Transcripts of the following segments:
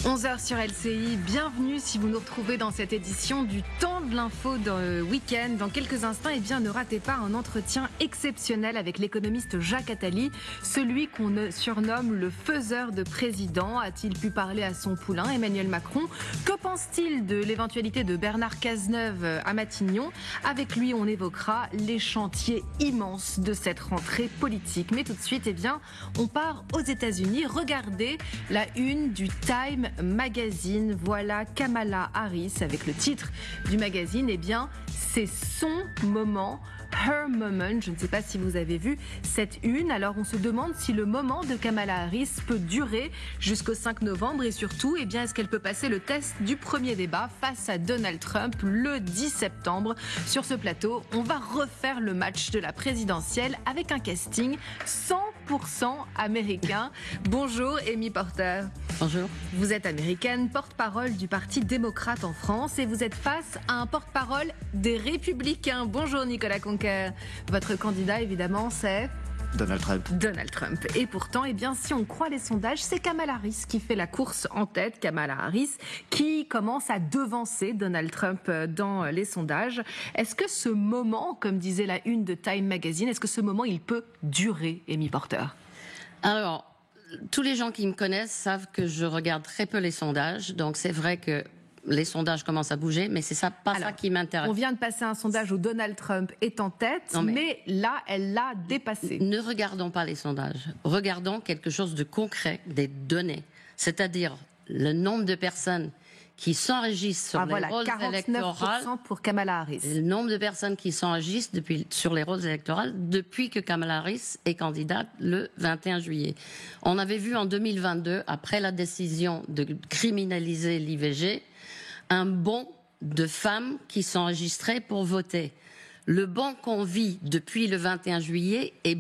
11h sur LCI, bienvenue si vous nous retrouvez dans cette édition du Temps de l'info de week-end. Dans quelques instants, ne ratez pas un entretien exceptionnel avec l'économiste Jacques Attali, celui qu'on surnomme le faiseur de président. A-t-il pu parler à son poulain, Emmanuel Macron? Que pense-t-il de l'éventualité de Bernard Cazeneuve à Matignon? Avec lui, on évoquera les chantiers immenses de cette rentrée politique. Mais tout de suite, on part aux États-Unis. Regardez la une du Time Magazine. Voilà Kamala Harris avec le titre du magazine. C'est son moment, her moment. Je ne sais pas si vous avez vu cette une. Alors on se demande si le moment de Kamala Harris peut durer jusqu'au 5 novembre et surtout, est-ce qu'elle peut passer le test du premier débat face à Donald Trump le 10 septembre. Sur ce plateau, on va refaire le match de la présidentielle avec un casting 100% américain. Bonjour Amy Porter. Bonjour. Vous êtes américaine, porte-parole du Parti démocrate en France et vous êtes face à un porte-parole des Républicains. Bonjour Nicolas Conquer. Votre candidat, évidemment, c'est Donald Trump. Donald Trump. Et pourtant, si on croit les sondages, c'est Kamala Harris qui fait la course en tête. Kamala Harris qui commence à devancer Donald Trump dans les sondages. Est-ce que ce moment, comme disait la une de Time Magazine, est-ce que ce moment, il peut durer, Amy Porter? Alors, tous les gens qui me connaissent savent que je regarde très peu les sondages. Donc, c'est vrai que les sondages commencent à bouger, mais c'est ça qui m'intéresse. On vient de passer un sondage où Donald Trump est en tête, mais là, elle l'a dépassé. Ne regardons pas les sondages. Regardons quelque chose de concret, des données. C'est-à-dire le nombre de personnes qui s'enregistrent sur les rôles électoraux. 49% pour Kamala Harris. Le nombre de personnes qui s'enregistrent sur les rôles électoraux depuis que Kamala Harris est candidate le 21 juillet. On avait vu en 2022, après la décision de criminaliser l'IVG, un bond de femmes qui s'enregistraient pour voter. Le bond qu'on vit depuis le 21 juillet est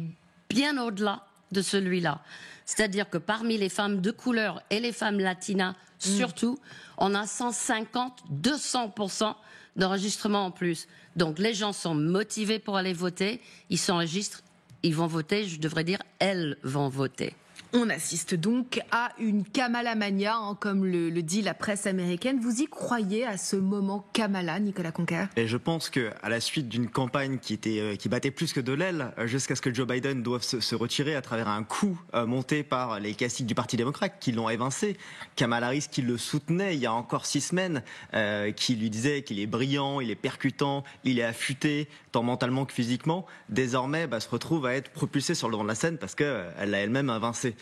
bien au-delà de celui-là. C'est-à-dire que parmi les femmes de couleur et les femmes latinas, surtout, on a 150-200% d'enregistrement en plus. Donc les gens sont motivés pour aller voter, ils s'enregistrent, ils vont voter, je devrais dire, elles vont voter. On assiste donc à une Kamala mania, comme le dit la presse américaine. Vous y croyez à ce moment Kamala, Nicolas Conquer? Et je pense que à la suite d'une campagne qui battait plus que de l'aile, jusqu'à ce que Joe Biden doive se retirer à travers un coup monté par les caciques du Parti démocrate qui l'ont évincé, Kamala Harris qui le soutenait il y a encore 6 semaines, qui lui disait qu'il est brillant, il est percutant, il est affûté, tant mentalement que physiquement, désormais se retrouve à être propulsé sur le devant de la scène parce qu'elle l'a elle-même invincé.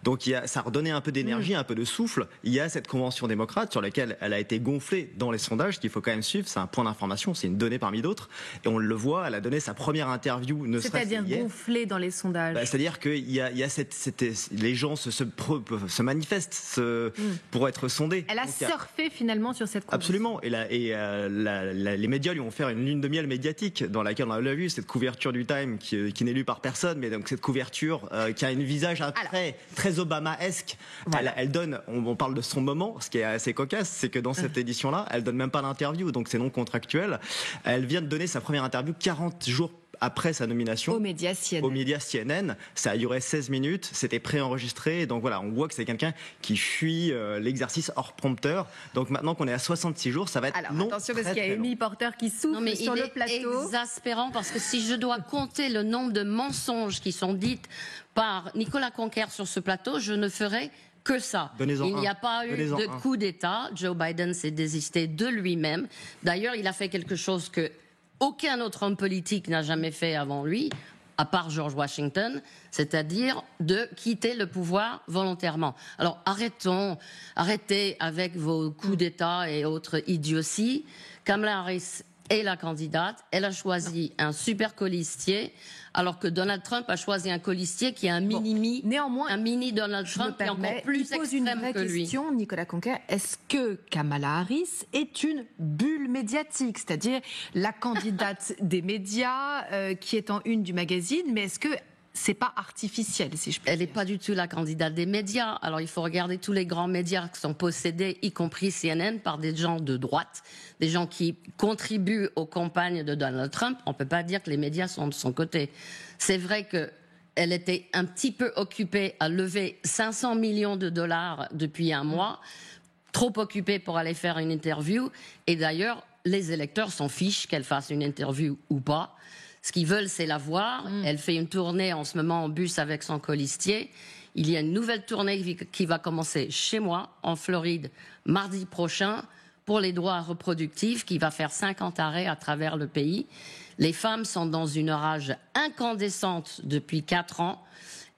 Donc ça a redonné un peu d'énergie, un peu de souffle. Il y a cette convention démocrate sur laquelle elle a été gonflée dans les sondages qu'il faut quand même suivre. C'est un point d'information, c'est une donnée parmi d'autres. Et on le voit, elle a donné sa première interview. C'est-à-dire gonflée dans les sondages. C'est-à-dire qu'il y a les gens se manifestent pour être sondés. Elle a surfé finalement sur cette convention. Absolument. Et les médias lui ont fait une lune de miel médiatique dans laquelle on a vu cette couverture du Time qui n'est lue par personne, mais donc cette couverture qui a un visage très Obama-esque. Voilà. Elle donne, on parle de son moment, ce qui est assez cocasse, c'est que dans cette édition-là, elle donne même pas l'interview, donc c'est non contractuel. Elle vient de donner sa première interview 40 jours après sa nomination. Aux médias CNN. Ça a duré 16 minutes, c'était préenregistré, donc voilà, on voit que c'est quelqu'un qui fuit l'exercice hors prompteur. Donc maintenant qu'on est à 66 jours, ça va être long. Attention parce qu'il y a Amy Porter qui souffle sur le plateau. C'est exaspérant parce que si je dois compter le nombre de mensonges qui sont dites par Nicolas Conquer sur ce plateau, je ne ferai que ça. Il n'y a pas eu de coup d'État. Joe Biden s'est désisté de lui-même. D'ailleurs, il a fait quelque chose que aucun autre homme politique n'a jamais fait avant lui, à part George Washington, c'est-à-dire de quitter le pouvoir volontairement. Alors arrêtez avec vos coups d'État et autres idioties. Kamala Harris est la candidate, elle a choisi un super colistier, alors que Donald Trump a choisi un colistier qui est un mini Donald Trump qui est encore plus extrême que lui. Question, Nicolas Conquer, est-ce que Kamala Harris est une bulle médiatique, c'est-à-dire la candidate des médias qui est en une du magazine, mais est-ce que c'est pas artificiel, si je peux dire. Elle n'est pas du tout la candidate des médias. Alors il faut regarder tous les grands médias qui sont possédés, y compris CNN, par des gens de droite, des gens qui contribuent aux campagnes de Donald Trump. On peut pas dire que les médias sont de son côté. C'est vrai que elle était un petit peu occupée à lever 500 millions de dollars depuis un mois trop occupée pour aller faire une interview. Et d'ailleurs, les électeurs s'en fichent qu'elle fasse une interview ou pas. Ce qu'ils veulent, c'est la voir. Elle fait une tournée en ce moment en bus avec son colistier. Il y a une nouvelle tournée qui va commencer chez moi, en Floride, mardi prochain, pour les droits reproductifs, qui va faire 50 arrêts à travers le pays. Les femmes sont dans une rage incandescente depuis 4 ans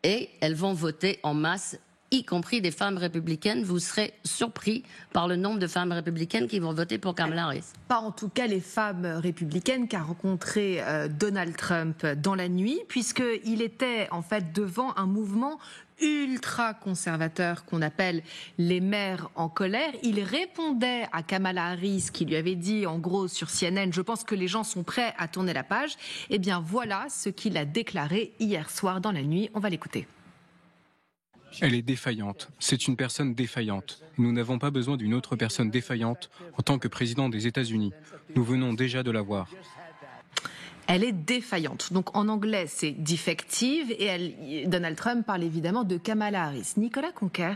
et elles vont voter en masse, y compris des femmes républicaines. Vous serez surpris par le nombre de femmes républicaines qui vont voter pour Kamala Harris. Pas en tout cas les femmes républicaines qu'a rencontré Donald Trump dans la nuit, puisqu'il était en fait devant un mouvement ultra-conservateur qu'on appelle les mères en colère. Il répondait à Kamala Harris qui lui avait dit en gros sur CNN « Je pense que les gens sont prêts à tourner la page ». Eh bien voilà ce qu'il a déclaré hier soir dans la nuit. On va l'écouter. Elle est défaillante. C'est une personne défaillante. Nous n'avons pas besoin d'une autre personne défaillante en tant que président des États-Unis. Nous venons déjà de la voir. Elle est défaillante. Donc en anglais, c'est defective. Et Donald Trump parle évidemment de Kamala Harris. Nicolas Conquer,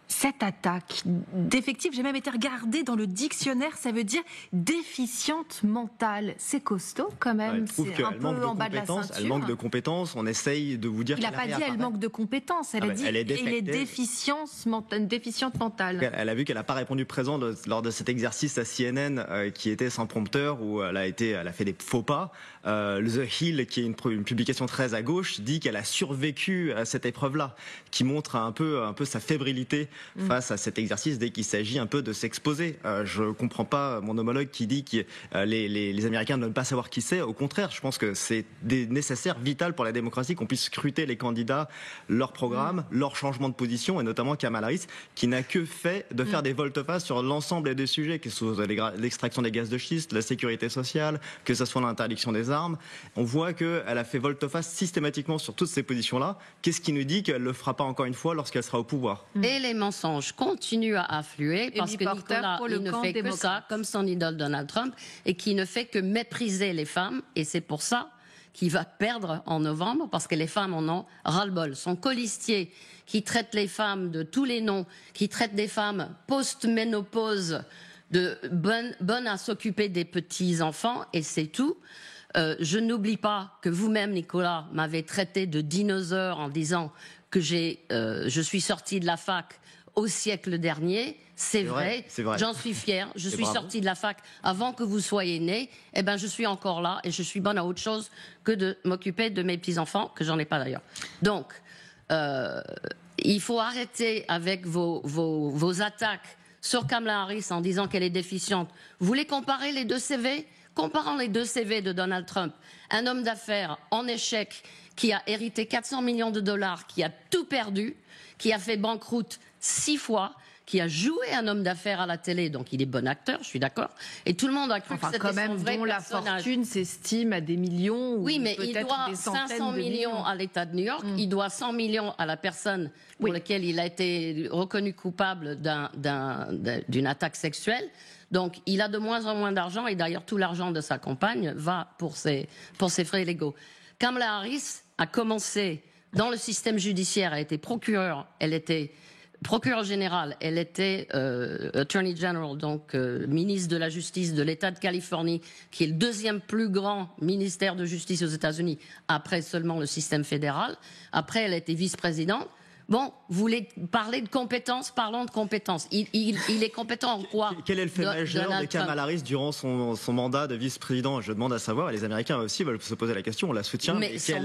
cette attaque défective, j'ai même été regardée dans le dictionnaire, ça veut dire déficiente mentale. C'est costaud quand même. C'est un peu en bas de la ceinture. Elle manque de compétences. On essaye de vous dire. Il n'a pas dit elle manque de compétences. Elle a dit elle est déficiente mentale. Elle a vu qu'elle n'a pas répondu présent lors de cet exercice à CNN qui était sans prompteur, où elle a fait des faux pas. The Hill, qui est une publication très à gauche, dit qu'elle a survécu à cette épreuve-là, qui montre un peu sa fébrilité face à cet exercice dès qu'il s'agit un peu de s'exposer. Je comprends pas mon homologue qui dit que les Américains ne veulent pas savoir qui c'est. Au contraire, je pense que c'est nécessaire, vital pour la démocratie qu'on puisse scruter les candidats, leur programme, leur changement de position, et notamment Kamala Harris, qui n'a que fait de faire des volte-face sur l'ensemble des sujets, que ce soit l'extraction des gaz de schiste, la sécurité sociale, que ce soit l'interdiction des armes. On voit qu'elle a fait volte-face systématiquement sur toutes ces positions-là. Qu'est-ce qui nous dit qu'elle ne le fera pas encore une fois lorsqu'elle sera au pouvoir? Et les mensonges continuent à affluer parce que Nicolas, il ne fait que ça, comme son idole Donald Trump, et qui ne fait que mépriser les femmes. Et c'est pour ça qu'il va perdre en novembre, parce que les femmes en ont ras-le-bol. Son colistier, qui traite les femmes de tous les noms, qui traite des femmes post-ménopause de bonnes à s'occuper des petits-enfants, et c'est tout. Je n'oublie pas que vous-même, Nicolas, m'avez traité de dinosaure en disant que je suis sortie de la fac au siècle dernier. C'est vrai. J'en suis fière. Je suis sortie de la fac avant que vous soyez né. Eh ben, je suis encore là et je suis bonne à autre chose que de m'occuper de mes petits-enfants, que j'en ai pas d'ailleurs. Donc, il faut arrêter avec vos attaques sur Kamala Harris en disant qu'elle est déficiente. Vous voulez comparer les deux CV ? Comparons les deux CV de Donald Trump. Un homme d'affaires en échec qui a hérité 400 millions de dollars, qui a tout perdu, qui a fait banqueroute 6 fois, qui a joué un homme d'affaires à la télé, donc il est bon acteur, je suis d'accord. Et tout le monde a cru que c'était son vrai personnage. Dont la fortune s'estime à des millions. Oui, mais il doit 500 millions à l'État de New York, il doit 100 millions à la personne pour laquelle il a été reconnu coupable d'une attaque sexuelle. Donc, il a de moins en moins d'argent, et d'ailleurs, tout l'argent de sa compagne va pour ses frais légaux. Kamala Harris a commencé dans le système judiciaire, elle était procureure, elle était procureure générale, elle était Attorney General, donc ministre de la Justice de l'État de Californie, qui est le deuxième plus grand ministère de justice aux États-Unis, après seulement le système fédéral. Après, elle a été vice-présidente. Bon, vous voulez parler de compétences, parlons de compétences. Il est compétent en quoi? Quel est le fait majeur de Kamala Harris durant son mandat de vice-président? Je demande à savoir, et les Américains aussi veulent se poser la question, on la soutient. Mais son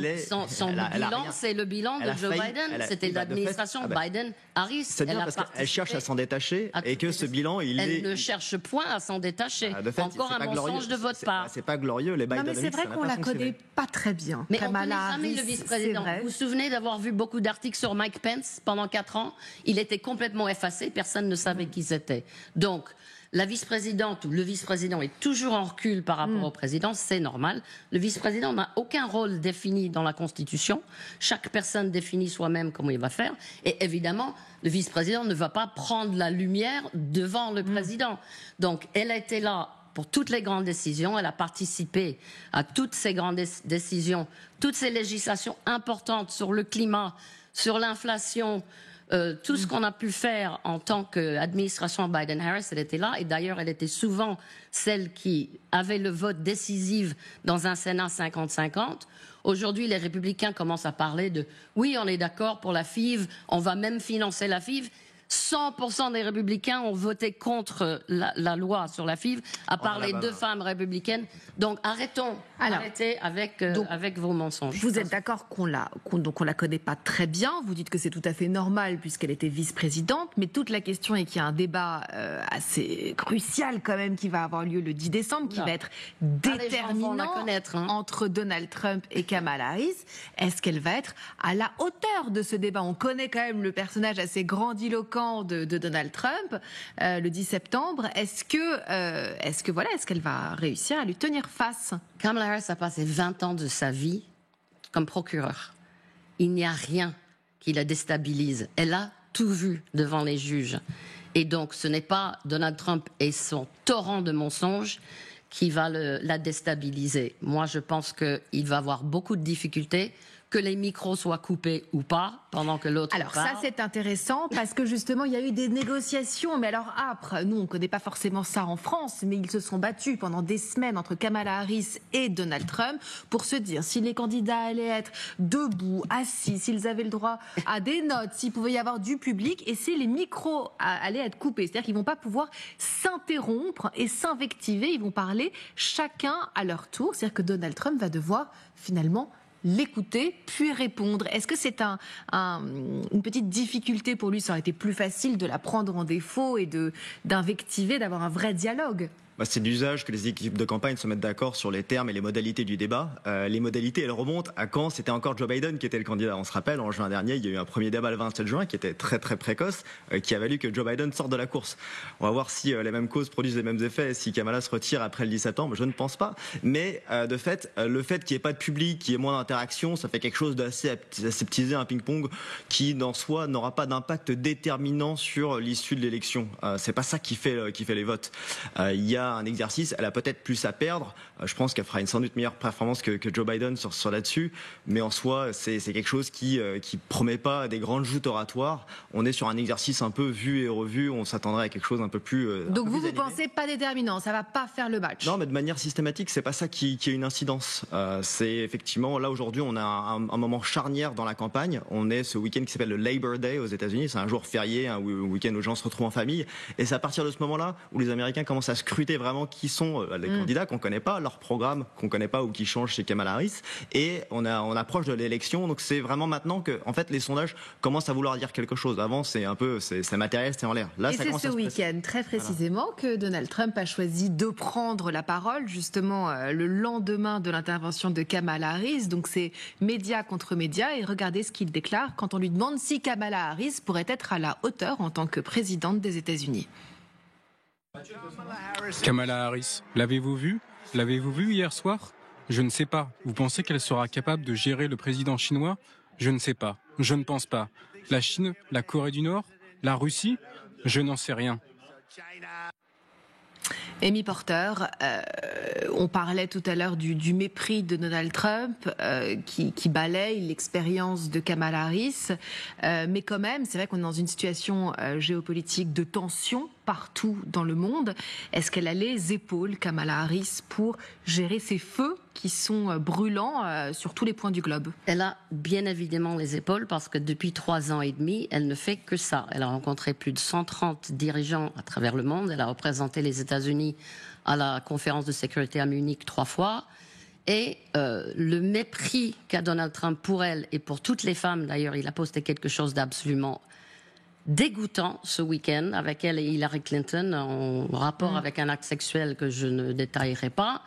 bilan, c'est le bilan de Joe Biden. C'était l'administration Biden-Harris. C'est bien parce qu'elle cherche à s'en détacher, et que ce bilan, elle ne cherche point à s'en détacher. Encore un mensonge de votre part. C'est pas glorieux, les Biden. Non, mais c'est vrai qu'on la connaît pas très bien. Mais Kamala Harris, on ne connaît jamais le vice-président. Vous vous souvenez d'avoir vu beaucoup d'articles sur Mike Pence pendant 4 ans? Il était complètement effacé, personne ne savait qui c'était. Donc, la vice-présidente ou le vice-président est toujours en recul par rapport au président, c'est normal. Le vice-président n'a aucun rôle défini dans la Constitution. Chaque personne définit soi-même comment il va faire. Et évidemment, le vice-président ne va pas prendre la lumière devant le président. Donc, elle a été là pour toutes les grandes décisions. Elle a participé à toutes ces grandes décisions, toutes ces législations importantes sur le climat, sur l'inflation, tout ce qu'on a pu faire en tant qu'administration Biden-Harris, elle était là. Et d'ailleurs, elle était souvent celle qui avait le vote décisif dans un Sénat 50-50. Aujourd'hui, les républicains commencent à parler de « oui, on est d'accord pour la FIV, on va même financer la FIV ». 100% des républicains ont voté contre la loi sur la FIV, à part les 2 femmes républicaines. Donc arrêtez avec vos mensonges. Vous êtes d'accord qu'on la connaît pas très bien. Vous dites que c'est tout à fait normal puisqu'elle était vice-présidente. Mais toute la question est qu'il y a un débat assez crucial quand même qui va avoir lieu le 10 décembre, qui va être déterminant entre Donald Trump et Kamala Harris. Est-ce qu'elle va être à la hauteur de ce débat? On connaît quand même le personnage assez grandiloquent de Donald Trump le 10 septembre. Est-ce qu'elle va réussir à lui tenir face? Kamala Harris a passé 20 ans de sa vie comme procureur. Il n'y a rien qui la déstabilise. Elle a tout vu devant les juges. Et donc, ce n'est pas Donald Trump et son torrent de mensonges qui va la déstabiliser. Moi, je pense qu'il va avoir beaucoup de difficultés, que les micros soient coupés ou pas, pendant que l'autre Alors parle. Ça, c'est intéressant, parce que justement, il y a eu des négociations, mais alors âpres. Nous, on ne connaît pas forcément ça en France, mais ils se sont battus pendant des semaines entre Kamala Harris et Donald Trump pour se dire si les candidats allaient être debout, assis, s'ils avaient le droit à des notes, s'il pouvait y avoir du public, et si les micros allaient être coupés. C'est-à-dire qu'ils ne vont pas pouvoir s'interrompre et s'invectiver, ils vont parler chacun à leur tour. C'est-à-dire que Donald Trump va devoir finalement l'écouter, puis répondre. Est-ce que c'est une petite difficulté pour lui? Ça aurait été plus facile de la prendre en défaut et d'invectiver, d'avoir un vrai dialogue. C'est d'usage que les équipes de campagne se mettent d'accord sur les termes et les modalités du débat. Les modalités, elles remontent à quand c'était encore Joe Biden qui était le candidat. On se rappelle, en juin dernier, il y a eu un premier débat le 27 juin qui était très très précoce, qui a valu que Joe Biden sorte de la course. On va voir si les mêmes causes produisent les mêmes effets, si Kamala se retire après le 10 septembre, je ne pense pas. Mais de fait, le fait qu'il n'y ait pas de public, qu'il y ait moins d'interaction, ça fait quelque chose d'assez aseptisé, un ping-pong qui, dans soi, n'aura pas d'impact déterminant sur l'issue de l'élection. C'est pas ça qui fait les votes. Il y a un exercice, elle a peut-être plus à perdre. Je pense qu'elle fera sans doute meilleure performance que Joe Biden sur là-dessus, mais en soi, c'est quelque chose qui promet pas des grandes joutes oratoires. On est sur un exercice un peu vu et revu. On s'attendrait à quelque chose un peu plus. Donc vous pensez pas déterminant, ça va pas faire le match? Non, mais de manière systématique, c'est pas ça qui a une incidence. C'est effectivement là aujourd'hui, on a un moment charnière dans la campagne. On est ce week-end qui s'appelle le Labor Day aux États-Unis. C'est un jour férié, un week-end où les gens se retrouvent en famille, et c'est à partir de ce moment-là où les Américains commencent à scruter vraiment qui sont les candidats qu'on connaît pas, leur programme qu'on connaît pas ou qui change chez Kamala Harris, et on approche de l'élection. Donc c'est vraiment maintenant que en fait les sondages commencent à vouloir dire quelque chose. Avant c'est matériel, c'est en l'air. Là, et c'est ce week-end très précisément que Donald Trump a choisi de prendre la parole justement le lendemain de l'intervention de Kamala Harris. Donc c'est média contre média, et regardez ce qu'il déclare quand on lui demande si Kamala Harris pourrait être à la hauteur en tant que présidente des États-Unis. Kamala Harris, l'avez-vous vue? L'avez-vous vue hier soir? Je ne sais pas. Vous pensez qu'elle sera capable de gérer le président chinois? Je ne sais pas. Je ne pense pas. La Chine? La Corée du Nord? La Russie? Je n'en sais rien. Amy Porter, on parlait tout à l'heure du mépris de Donald Trump qui balaye l'expérience de Kamala Harris, mais quand même, c'est vrai qu'on est dans une situation géopolitique de tension partout dans le monde. Est-ce qu'elle a les épaules, Kamala Harris, pour gérer ces feux qui sont brûlants sur tous les points du globe? Elle a bien évidemment les épaules, parce que depuis 3 ans et demi, elle ne fait que ça. Elle a rencontré plus de 130 dirigeants à travers le monde. Elle a représenté les États-Unis à la conférence de sécurité à Munich 3 fois. Et le mépris qu'a Donald Trump pour elle et pour toutes les femmes, d'ailleurs, il a posté quelque chose d'absolument dégoûtant ce week-end avec elle et Hillary Clinton en rapport avec un acte sexuel que je ne détaillerai pas.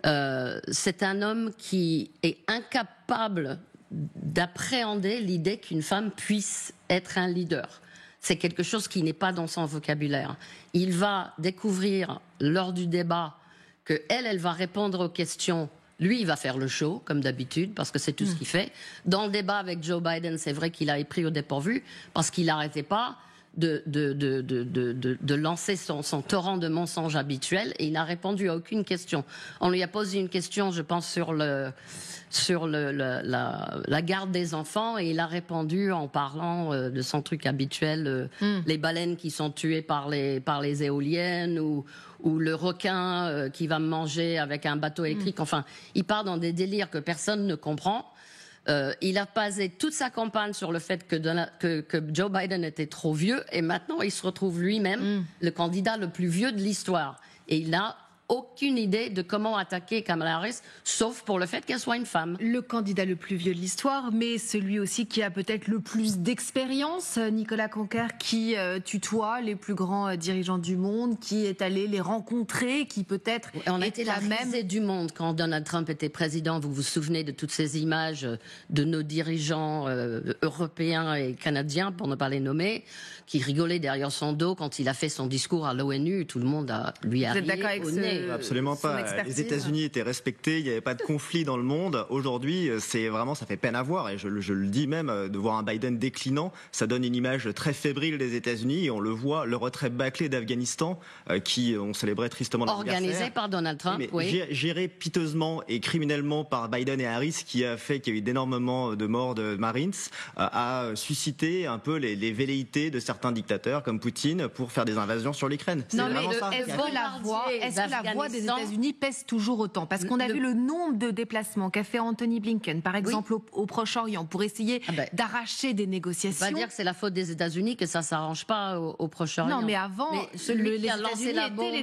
C'est un homme qui est incapable d'appréhender l'idée qu'une femme puisse être un leader. C'est quelque chose qui n'est pas dans son vocabulaire. Il va découvrir lors du débat que elle va répondre aux questions. Lui, il va faire le show, comme d'habitude, parce que c'est tout ce qu'il fait. Dans le débat avec Joe Biden, c'est vrai qu'il a été pris au dépourvu, parce qu'il n'arrêtait pas de lancer son torrent de mensonges habituel, et il n'a répondu à aucune question. On lui a posé une question, je pense, sur la garde des enfants, et il a répondu en parlant de son truc habituel, les baleines qui sont tuées par les éoliennes, ou le requin qui va me manger avec un bateau électrique. Enfin, il part dans des délires que personne ne comprend. Il a basé toute sa campagne sur le fait que Joe Biden était trop vieux, et maintenant il se retrouve lui-même le candidat le plus vieux de l'histoire. Et il n'a aucune idée de comment attaquer Kamala Harris, sauf pour le fait qu'elle soit une femme. Le candidat le plus vieux de l'histoire, mais celui aussi qui a peut-être le plus d'expérience, Nicolas Conquer, qui tutoie les plus grands dirigeants du monde, qui est allé les rencontrer, qui peut-être on a été la risée du monde quand Donald Trump était président. Vous vous souvenez de toutes ces images de nos dirigeants européens et canadiens, pour ne pas les nommer, qui rigolaient derrière son dos quand il a fait son discours à l'ONU. Tout le monde lui a rié au nez. Absolument pas. Les États-Unis étaient respectés, il n'y avait pas de conflit dans le monde. Aujourd'hui, c'est vraiment, ça fait peine à voir. Et je le dis même, de voir un Biden déclinant, ça donne une image très fébrile des États-Unis. Et on le voit, le retrait bâclé d'Afghanistan, qui ont célébré tristement l'anniversaire. Organisé par Donald Trump, oui. Géré piteusement et criminellement par Biden et Harris, qui a fait qu'il y a eu énormément de morts de Marines, a suscité un peu les velléités de certains dictateurs comme Poutine pour faire des invasions sur l'Ukraine. Non, mais est-ce que la voix des États-Unis pèse toujours autant? Parce qu'on a vu le nombre de déplacements qu'a fait Anthony Blinken, par exemple, au Proche-Orient, pour essayer d'arracher des négociations. On va dire que c'est la faute des États-Unis que ça s'arrange pas au Proche-Orient. Non, mais avant, celui qui a lancé la bombe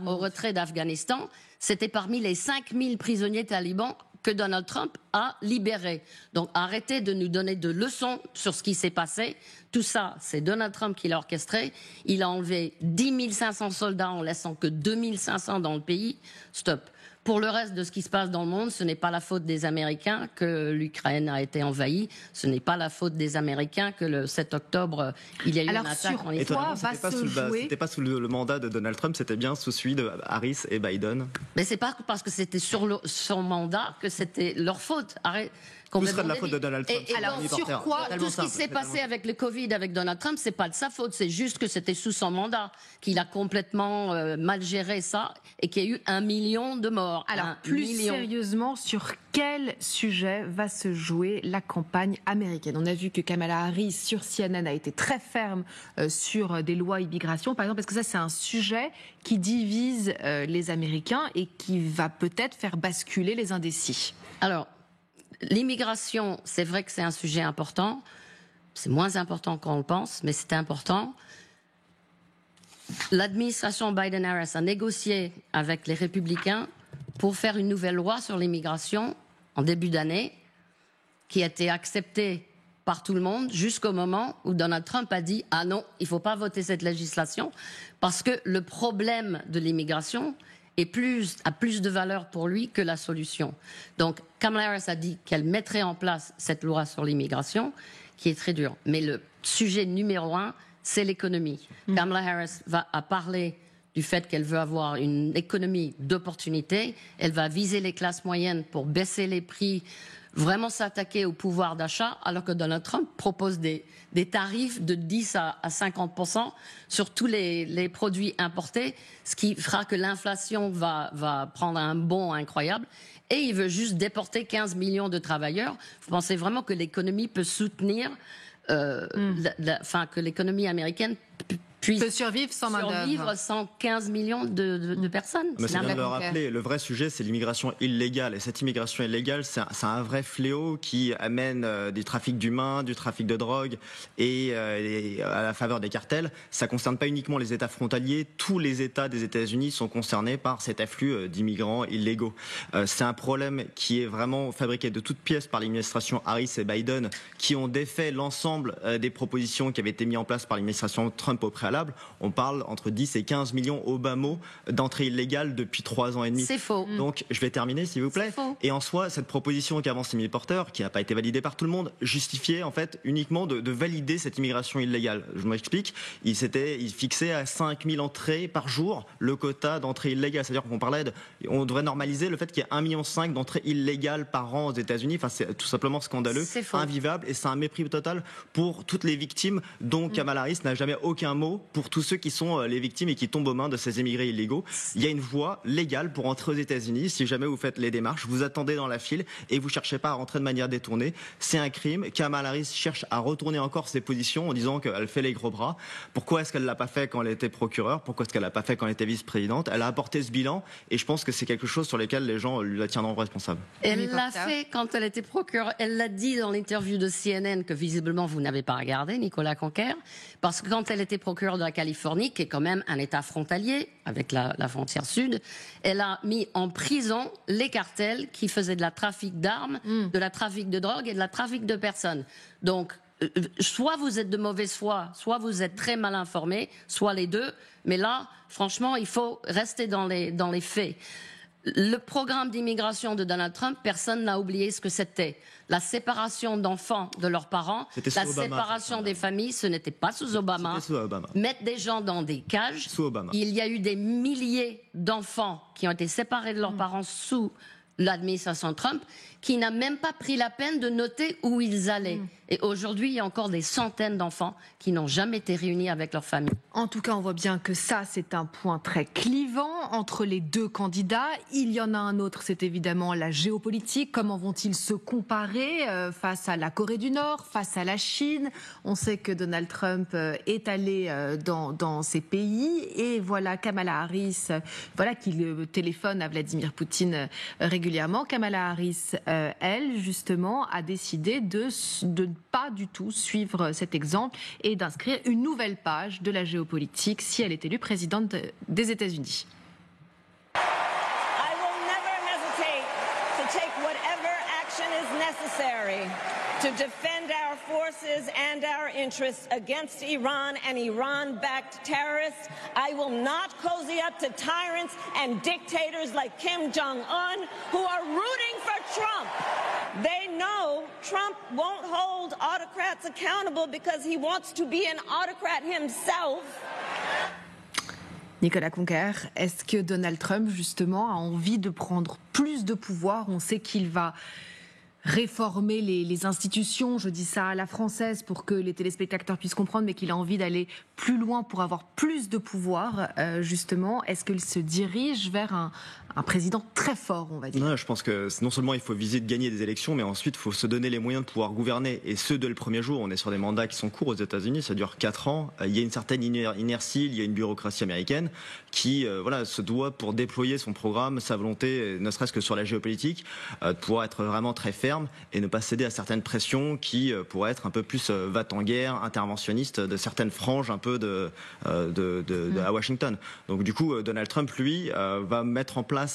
au retrait d'Afghanistan, c'était parmi les 5000 prisonniers talibans que Donald Trump a libérés. Donc arrêtez de nous donner de leçons sur ce qui s'est passé. Tout ça, c'est Donald Trump qui l'a orchestré. Il a enlevé 10 500 soldats en laissant que 2 500 dans le pays. Stop. Pour le reste de ce qui se passe dans le monde, ce n'est pas la faute des Américains que l'Ukraine a été envahie. Ce n'est pas la faute des Américains que le 7 octobre, il y a eu une attaque en Israël. C'était pas sous le mandat de Donald Trump, c'était bien sous celui de Harris et Biden. Mais c'est pas parce que c'était sur son mandat que c'était leur faute. Arrête. Tout serait de la faute de Donald Trump. Et alors, sur quoi tout ce qui s'est passé avec le Covid, avec Donald Trump, c'est pas de sa faute, c'est juste que c'était sous son mandat, qu'il a complètement mal géré ça et qu'il y a eu 1 million de morts. Alors, sérieusement, sur quel sujet va se jouer la campagne américaine? On a vu que Kamala Harris, sur CNN, a été très ferme sur des lois immigration, par exemple, parce que ça, c'est un sujet qui divise les Américains et qui va peut-être faire basculer les indécis. Alors, l'immigration, c'est vrai que c'est un sujet important. C'est moins important qu'on le pense, mais c'est important. L'administration Biden-Harris a négocié avec les républicains pour faire une nouvelle loi sur l'immigration en début d'année, qui a été acceptée par tout le monde jusqu'au moment où Donald Trump a dit « Ah non, il ne faut pas voter cette législation parce que le problème de l'immigration a plus de valeur pour lui que la solution. » Donc, Kamala Harris a dit qu'elle mettrait en place cette loi sur l'immigration, qui est très dure. Mais le sujet numéro 1, c'est l'économie. Kamala Harris a parlé du fait qu'elle veut avoir une économie d'opportunité. Elle va viser les classes moyennes pour baisser les prix, vraiment s'attaquer au pouvoir d'achat, alors que Donald Trump propose des tarifs de 10 à 50% sur tous les produits importés, ce qui fera que l'inflation va prendre un bond incroyable. Et il veut juste déporter 15 millions de travailleurs. Vous pensez vraiment que l'économie peut soutenir, que l'économie américaine peut survivre sans 15 millions de personnes. Mais c'est bien de le rappeler, le vrai sujet, c'est l'immigration illégale. Et cette immigration illégale, c'est un vrai fléau qui amène du trafic d'humains, du trafic de drogue et à la faveur des cartels. Ça ne concerne pas uniquement les États frontaliers. Tous les États des États-Unis sont concernés par cet afflux d'immigrants illégaux. C'est un problème qui est vraiment fabriqué de toutes pièces par l'administration Harris et Biden, qui ont défait l'ensemble des propositions qui avaient été mises en place par l'administration Trump au préalable. valables. On parle entre 10 et 15 millions au bas mot d'entrées illégales depuis 3 ans et demi. C'est faux. Donc, je vais terminer, s'il vous plaît. Et en soi, cette proposition qu'avance Émilie Porter, qui n'a pas été validée par tout le monde, justifiait en fait uniquement de valider cette immigration illégale. Je m'explique. Il fixait à 5000 entrées par jour le quota d'entrées illégales. C'est-à-dire on devrait normaliser le fait qu'il y ait 1,5 million d'entrées illégales par an aux États-Unis. Enfin, c'est tout simplement scandaleux, invivable, et c'est un mépris total pour toutes les victimes dont Kamala Harris n'a jamais aucun mot pour tous ceux qui sont les victimes et qui tombent aux mains de ces immigrés illégaux. Il y a une voie légale pour entrer aux États-Unis. Si jamais vous faites les démarches, vous attendez dans la file et vous cherchez pas à rentrer de manière détournée. C'est un crime. Kamala Harris cherche à retourner encore ses positions en disant qu'elle fait les gros bras. Pourquoi est-ce qu'elle l'a pas fait quand elle était procureure? Pourquoi est-ce qu'elle l'a pas fait quand elle était vice-présidente? Elle a apporté ce bilan et je pense que c'est quelque chose sur lequel les gens lui la tiendront responsable. Elle l'a fait quand elle était procureure. Elle l'a dit dans l'interview de CNN que visiblement vous n'avez pas regardé, Nicolas Conquer, parce que quand elle était procureure de la Californie, qui est quand même un État frontalier avec la frontière sud, elle a mis en prison les cartels qui faisaient de la trafic d'armes, de la trafic de drogue et de la trafic de personnes. Donc, soit vous êtes de mauvaise foi, soit vous êtes très mal informé, soit les deux. Mais là, franchement, il faut rester dans les faits. Le programme d'immigration de Donald Trump, personne n'a oublié ce que c'était. La séparation d'enfants de leurs parents, la séparation des familles, ce n'était pas sous Obama. Mettre des gens dans des cages. Il y a eu des milliers d'enfants qui ont été séparés de leurs parents sous l'administration Trump, qui n'a même pas pris la peine de noter où ils allaient. Et aujourd'hui, il y a encore des centaines d'enfants qui n'ont jamais été réunis avec leur famille. En tout cas, on voit bien que ça, c'est un point très clivant entre les deux candidats. Il y en a un autre, c'est évidemment la géopolitique. Comment vont-ils se comparer face à la Corée du Nord, face à la Chine? On sait que Donald Trump est allé dans ces pays. Et voilà Kamala Harris, qui téléphone à Vladimir Poutine régulièrement. Kamala Harris, elle, justement, a décidé de ne pas du tout suivre cet exemple et d'inscrire une nouvelle page de la géopolitique si elle est élue présidente des États-Unis. I will never hesitate to take whatever action is necessary to defend our forces and our interests against Iran and Iran-backed terrorists. I will not cozy up to tyrants and dictators like Kim Jong-un who are rooting for Trump. They know Trump won't hold autocrats accountable because he wants to be an autocrat himself. Nicolas Conquer, est-ce que Donald Trump, justement, a envie de prendre plus de pouvoir? On sait qu'il va réformer les institutions, je dis ça à la française pour que les téléspectateurs puissent comprendre, mais qu'il a envie d'aller plus loin pour avoir plus de pouvoir, justement. Est-ce qu'il se dirige vers un président très fort, on va dire? Non, je pense que non seulement il faut viser de gagner des élections, mais ensuite il faut se donner les moyens de pouvoir gouverner. Et ce, dès le premier jour, on est sur des mandats qui sont courts aux États-Unis, ça dure 4 ans. Il y a une certaine inertie, il y a une bureaucratie américaine qui se doit, pour déployer son programme, sa volonté, ne serait-ce que sur la géopolitique, de pouvoir être vraiment très ferme et ne pas céder à certaines pressions qui pourraient être un peu plus va-t-en-guerre, interventionnistes de certaines franges un peu à Washington. Donc du coup, Donald Trump, lui, va mettre en place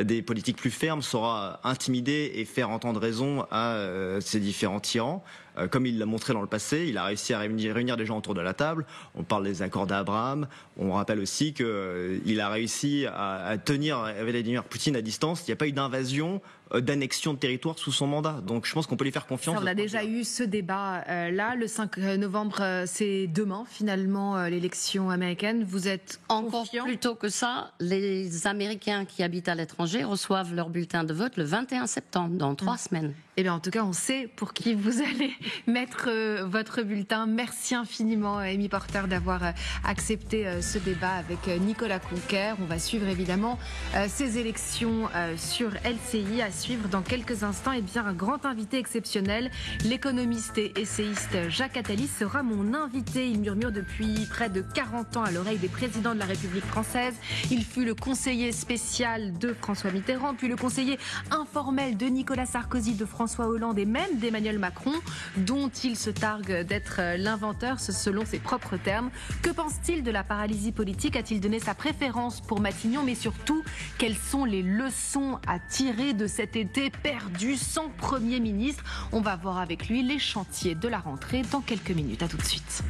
des politiques plus fermes, saura intimider et faire entendre raison à ces différents tyrans. Comme il l'a montré dans le passé, il a réussi à réunir des gens autour de la table. On parle des accords d'Abraham. On rappelle aussi qu'il a réussi à tenir Vladimir Poutine à distance. Il n'y a pas eu d'invasion, d'annexion de territoire sous son mandat. Donc je pense qu'on peut lui faire confiance. On a déjà eu ce débat là. Le 5 novembre, c'est demain finalement l'élection américaine. Vous êtes encore plus tôt que ça. Les Américains qui habitent à l'étranger reçoivent leur bulletin de vote le 21 septembre, dans 3 semaines. Eh bien, en tout cas, on sait pour qui vous allez mettre votre bulletin. Merci infiniment, Amy Porter, d'avoir accepté ce débat avec Nicolas Conquer. On va suivre évidemment ces élections sur LCI. À suivre dans quelques instants, eh bien, un grand invité exceptionnel, l'économiste et essayiste Jacques Attali sera mon invité. Il murmure depuis près de 40 ans à l'oreille des présidents de la République française. Il fut le conseiller spécial de François Mitterrand, puis le conseiller informel de Nicolas Sarkozy, de François Hollande et même d'Emmanuel Macron, dont il se targue d'être l'inventeur, selon ses propres termes. Que pense-t-il de la paralysie politique? A-t-il donné sa préférence pour Matignon? Mais surtout, quelles sont les leçons à tirer de cet été perdu sans Premier ministre? On va voir avec lui les chantiers de la rentrée dans quelques minutes. À tout de suite.